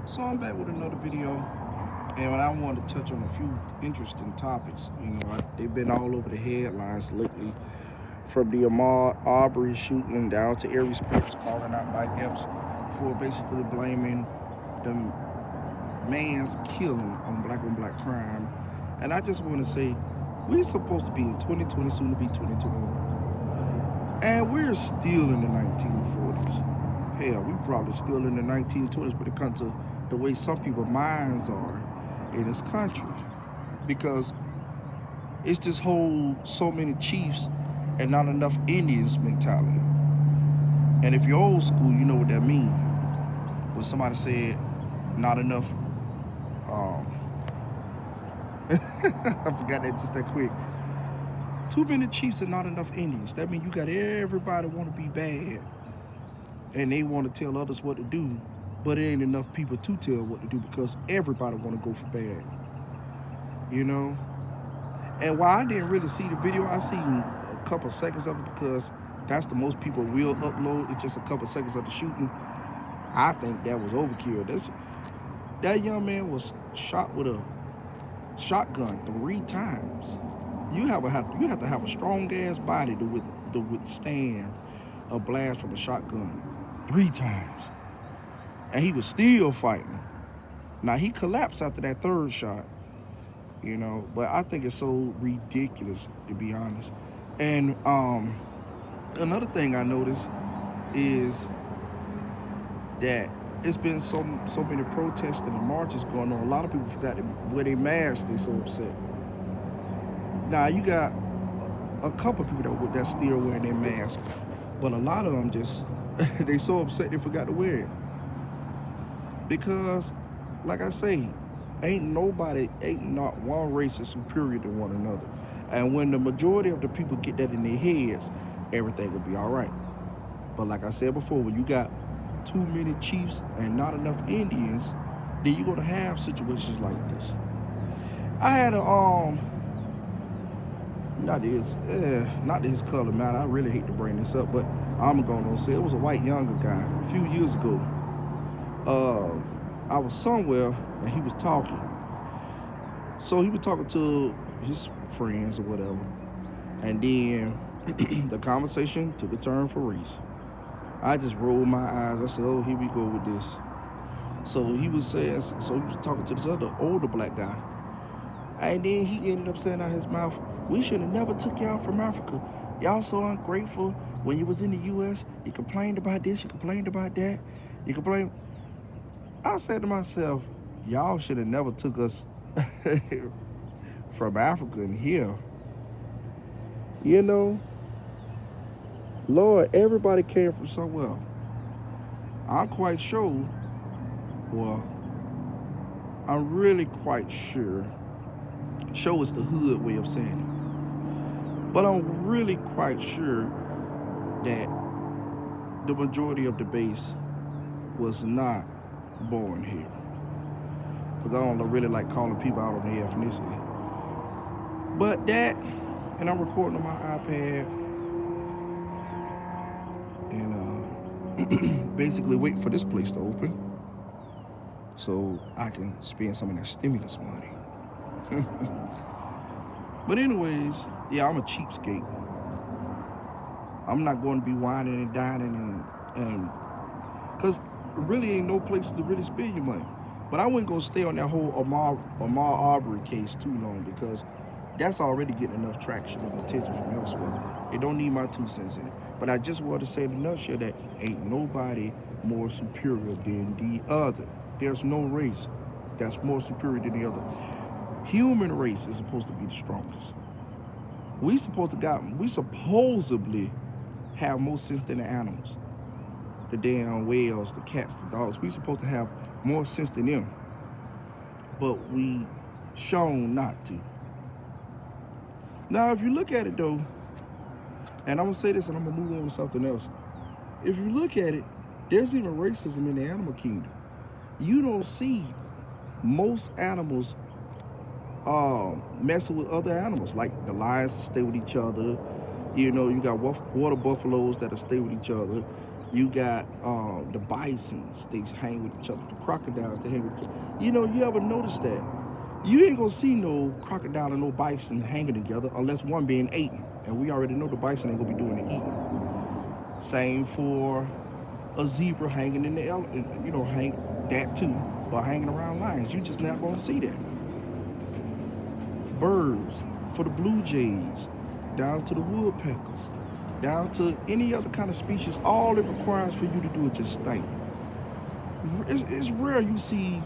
So I'm back with another video, and I want to touch on a few interesting topics. They've been all over the headlines lately, from the Ahmaud Arbery shooting down to Aries Spears calling out Mike Epps for basically blaming the man's killing on black crime. And I just want to say, we're supposed to be in 2020, soon to be 2021, and we're still in the 1940s. Hell, we probably still in the 1920s when it comes to the way some people's minds are in this country, because it's this whole so many chiefs and not enough Indians mentality. And if you're old school, you know what that means. When somebody said not enough, um, I forgot that just that quick. Too many chiefs and not enough Indians. That means you got everybody want to be bad, and they want to tell others what to do, but it ain't enough people to tell what to do because everybody want to go for bad. You know. And while I didn't really see the video, I seen a couple seconds of it because that's the most people will upload. It's just a couple seconds of the shooting. I think that was overkill. That young man was shot with a shotgun 3 times. You have to have a strong ass body to withstand a blast from a shotgun 3 times, and he was still fighting. Now he collapsed after that 3rd shot. But I think it's so ridiculous, to be honest. And another thing I noticed is that it's been so many protests and marches going on. A lot of people forgot to wear their masks. They're so upset. Now you got a couple of people that's still wearing their mask, but a lot of them just they so upset they forgot to wear it. Because, like I say, ain't not one race is superior to one another. And when the majority of the people get that in their heads, everything will be all right. But like I said before, when you got too many chiefs and not enough Indians, then you're gonna have situations like this. I had not his color, man. I really hate to bring this up, but I'm gonna say it was a white younger guy a few years ago. I was somewhere and he was talking. So he was talking to his friends or whatever, and then the conversation took a turn for race. I just rolled my eyes. I said, "Oh, here we go with this." So he was talking to this other older black guy, and then he ended up saying out his mouth, "We should have never took y'all from Africa. Y'all so ungrateful. When you was in the U.S., you complained about this, you complained about that, you complained." I said to myself, y'all should have never took us from Africa and here. Lord, everybody came from somewhere. I'm quite sure, well, I'm really quite sure, show is the hood way of saying it, but I'm really quite sure that the majority of the base was not born here. Because I don't really like calling people out on their ethnicity. But that, and I'm recording on my iPad, and basically waiting for this place to open so I can spend some of that stimulus money. But anyways, yeah, I'm a cheapskate. I'm not going to be whining and dining and because really ain't no place to really spend your money. But I wasn't gonna stay on that whole Ahmaud Arbery case too long, because that's already getting enough traction and attention from elsewhere. It don't need my 2 cents in it. But I just want to say in a nutshell that ain't nobody more superior than the other. There's no race that's more superior than the other. Human race is supposed to be the strongest. We supposedly have more sense than the animals. The damn whales, the cats, the dogs. We supposed to have more sense than them, but we shown not to. Now, if you look at it though, and I'm gonna say this and I'm gonna move on to something else. If you look at it, there's even racism in the animal kingdom. You don't see most animals messing with other animals, like the lions that stay with each other. You got water buffaloes that'll stay with each other. You got the bisons, they hang with each other. The crocodiles, they hang with each other. You know, you ever notice that? You ain't gonna see no crocodile and no bison hanging together unless one being eaten. And we already know the bison ain't gonna be doing the eating. Same for a zebra hanging in the you know, hang that too, but hanging around lions. You just not gonna see that. Birds, for the blue jays, down to the woodpeckers, down to any other kind of species, all it requires for you to do is just think. It's rare you see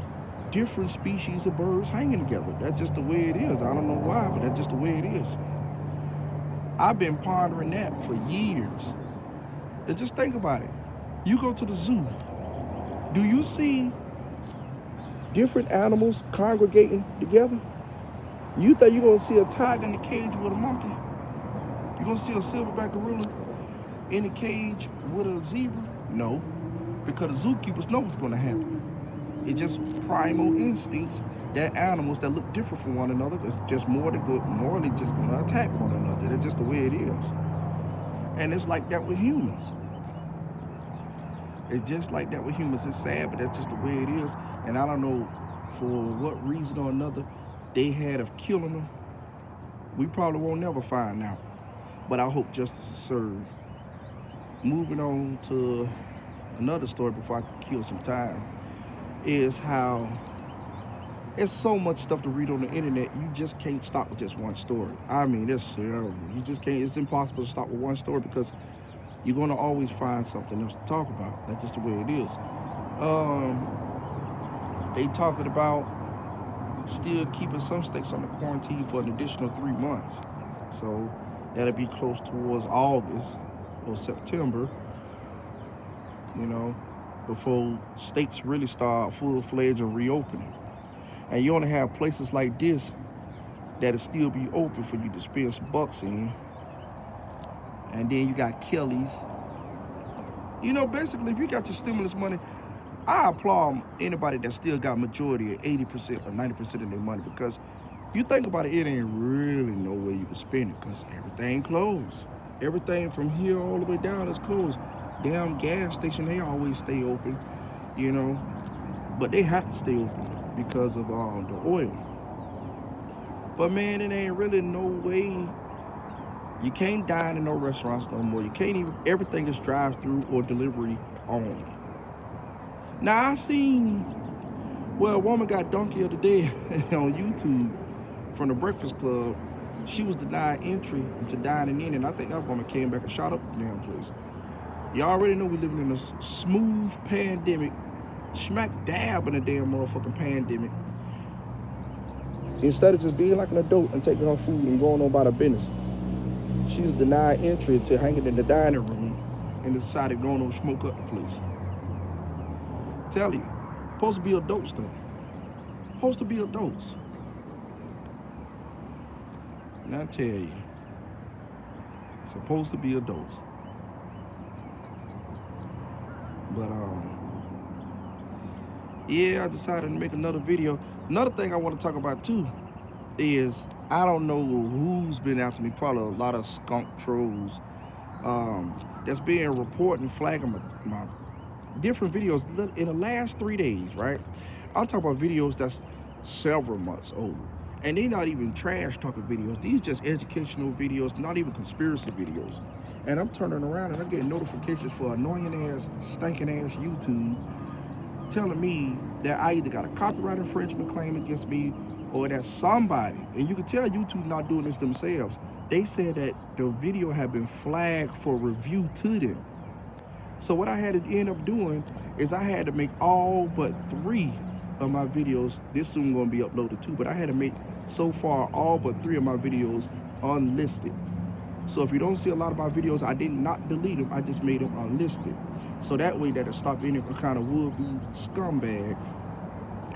different species of birds hanging together. That's just the way it is. I don't know why, but that's just the way it is. I've been pondering that for years. And just think about it. You go to the zoo. Do you see different animals congregating together? You think you're going to see a tiger in the cage with a monkey? You're going to see a silverback gorilla in the cage with a zebra? No, because the zookeepers know what's going to happen. It's just primal instincts that animals that look different from one another, it's just morally just going to attack one another. That's just the way it is. And it's like that with humans. It's just like that with humans. It's sad, but that's just the way it is. And I don't know for what reason or another they had of killing them. We probably won't never find out. But I hope justice is served. Moving on to another story before I kill some time, is how there's so much stuff to read on the internet, you just can't stop with just one story. I mean, it's terrible. You just can't, it's impossible to stop with one story because you're gonna always find something else to talk about. That's just the way it is. They talking about still keeping some states under quarantine for an additional 3 months. So that'll be close towards August or September, you know, before states really start full-fledged and reopening. And you only have places like this that'll still be open for you to spend some bucks in. And then you got Kelly's. You know, basically, if you got your stimulus money, I applaud anybody that still got majority of 80% or 90% of their money, because you think about it, it ain't really no way you can spend it because everything closed. Everything from here all the way down is closed. Damn gas station, they always stay open, you know, but they have to stay open because of the oil. But man, it ain't really no way. You can't dine in no restaurants no more. You can't even, everything is drive-through or delivery only. Now I seen, well, a woman got dunked the other day on YouTube from the Breakfast Club. She was denied entry into dining in, and I think that woman came back and shot up the damn place. You already know we living in a smooth pandemic, smack dab in a damn motherfucking pandemic. Instead of just being like an adult and taking her food and going on about her business, she's denied entry to hanging in the dining room and decided going on smoke up the place. Tell you, supposed to be adults though. Supposed to be adults. And I tell you, supposed to be adults. But yeah, I decided to make another video. Another thing I want to talk about too is, I don't know who's been after me, probably a lot of skunk trolls that's being reporting, flagging my different videos in the last 3 days, right? I'm talking about videos that's several months old. And they're not even trash talking videos. These just educational videos, not even conspiracy videos. And I'm turning around and I'm getting notifications for annoying ass, stinking ass YouTube telling me that I either got a copyright infringement claim against me or that somebody, and you can tell YouTube not doing this themselves, they said that the video had been flagged for review to them. So what I had to end up doing is I had to make all but 3 of my videos, this soon gonna be uploaded too, but I had to make so far all but 3 of my videos unlisted. So if you don't see a lot of my videos, I did not delete them, I just made them unlisted. So that way that'll stop any kind of would-be scumbag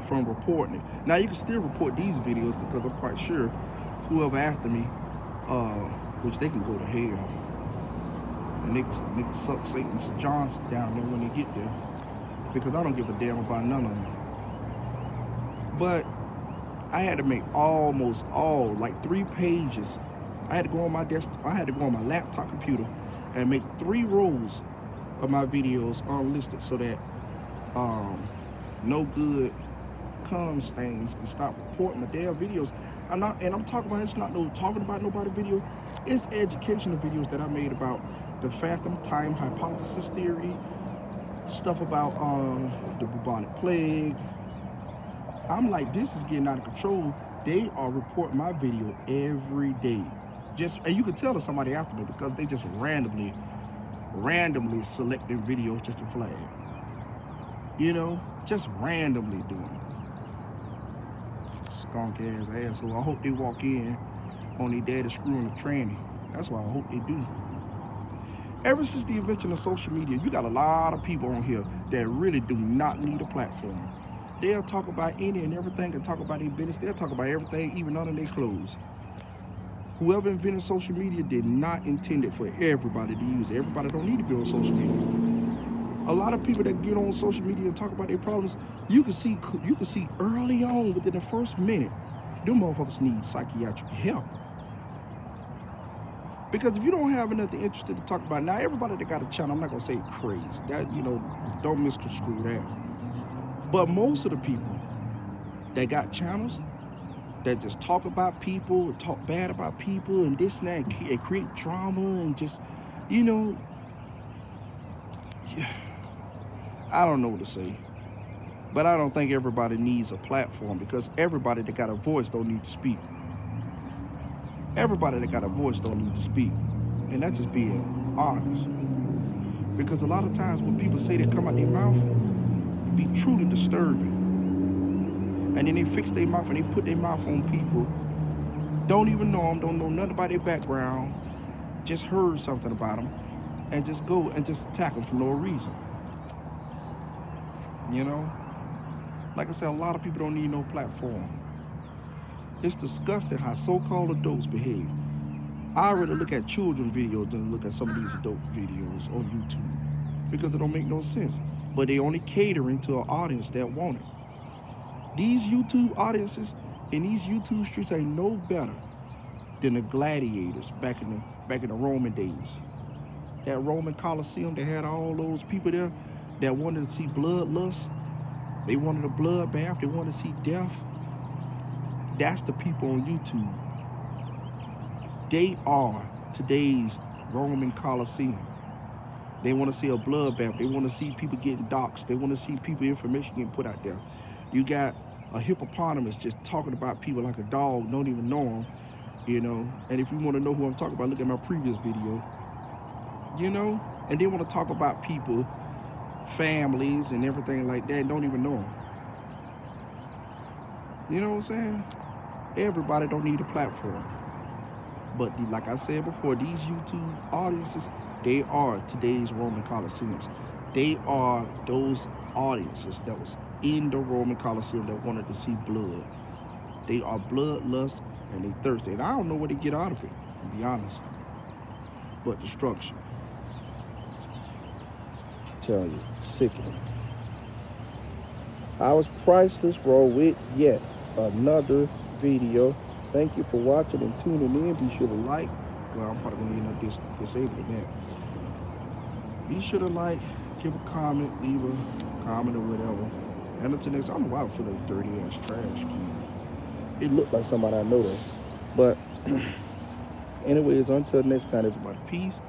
from reporting it. Now you can still report these videos because I'm quite sure whoever after me, which they can go to hell. And niggas suck Satan's Johnson down there when they get there, because I don't give a damn about none of them. But I had to make almost all, like 3 pages. I had to go on my desktop, I had to go on my laptop computer and make 3 rows of my videos unlisted so that no good comes things can stop reporting the damn videos. I'm talking about, it's not no talking about nobody video. It's educational videos that I made about the phantom time hypothesis theory, stuff about the bubonic plague. I'm like, this is getting out of control. They are reporting my video every day. And you can tell it's somebody after me because they just randomly selecting videos just to flag. You know, just randomly doing it. Skunk ass asshole. I hope they walk in on their daddy screwing a tranny. That's what I hope they do. Ever since the invention of social media, you got a lot of people on here that really do not need a platform. They'll talk about any and everything and talk about their business. They'll talk about everything, even under their clothes. Whoever invented social media did not intend it for everybody to use it. Everybody don't need to be on social media. A lot of people that get on social media and talk about their problems, you can see early on, within the first minute, them motherfuckers need psychiatric help. Because if you don't have nothing interested to talk about, now everybody that got a channel, I'm not gonna say crazy. That, you know, don't misconstrue that. But most of the people that got channels that just talk about people, talk bad about people, and this and that, and create drama, and just, you know, I don't know what to say. But I don't think everybody needs a platform, because everybody that got a voice don't need to speak. Everybody that got a voice don't need to speak. And that's just being honest. Because a lot of times when people say that come out their mouth, it be truly disturbing. And then they fix their mouth and they put their mouth on people, don't even know them, don't know nothing about their background, just heard something about them, and just go and just attack them for no reason. You know? Like I said, a lot of people don't need no platform. It's disgusting how so-called adults behave. I rather look at children videos than look at some of these adult videos on YouTube, because it don't make no sense. But they only catering to an audience that want it. These YouTube audiences in these YouTube streets ain't no better than the gladiators back in the Roman days. That Roman Colosseum, they had all those people there that wanted to see bloodlust. They wanted a bloodbath. They wanted to see death. That's the people on YouTube. They are today's Roman Colosseum. They want to see a bloodbath. They want to see people getting doxxed. They want to see people, information getting put out there. You got a hippopotamus just talking about people like a dog, don't even know them, you know. And if you want to know who I'm talking about, look at my previous video, you know. And they want to talk about people, families, and everything like that, and don't even know them. You know what I'm saying? Everybody don't need a platform. But like I said before, these YouTube audiences, they are today's Roman Colosseums. They are those audiences that was in the Roman Colosseum that wanted to see blood. They are bloodlust and they thirsty. And I don't know what they get out of it, to be honest. But destruction. Tell you, sickening. I was Priceless Raw with yet another video. Thank you for watching and tuning in. Be sure to like. Well, I'm probably going to end up disabling that. Be sure to like, give a comment, leave a comment or whatever. And until next time, I don't know why I feel like dirty ass trash can. It looked like somebody I know though. But anyways, until next time, everybody, peace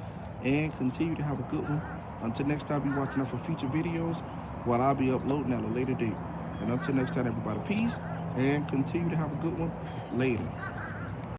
and continue to have a good one. Until next time, be watching out for future videos while I'll be uploading at a later date. And until next time, everybody, peace and continue to have a good one later.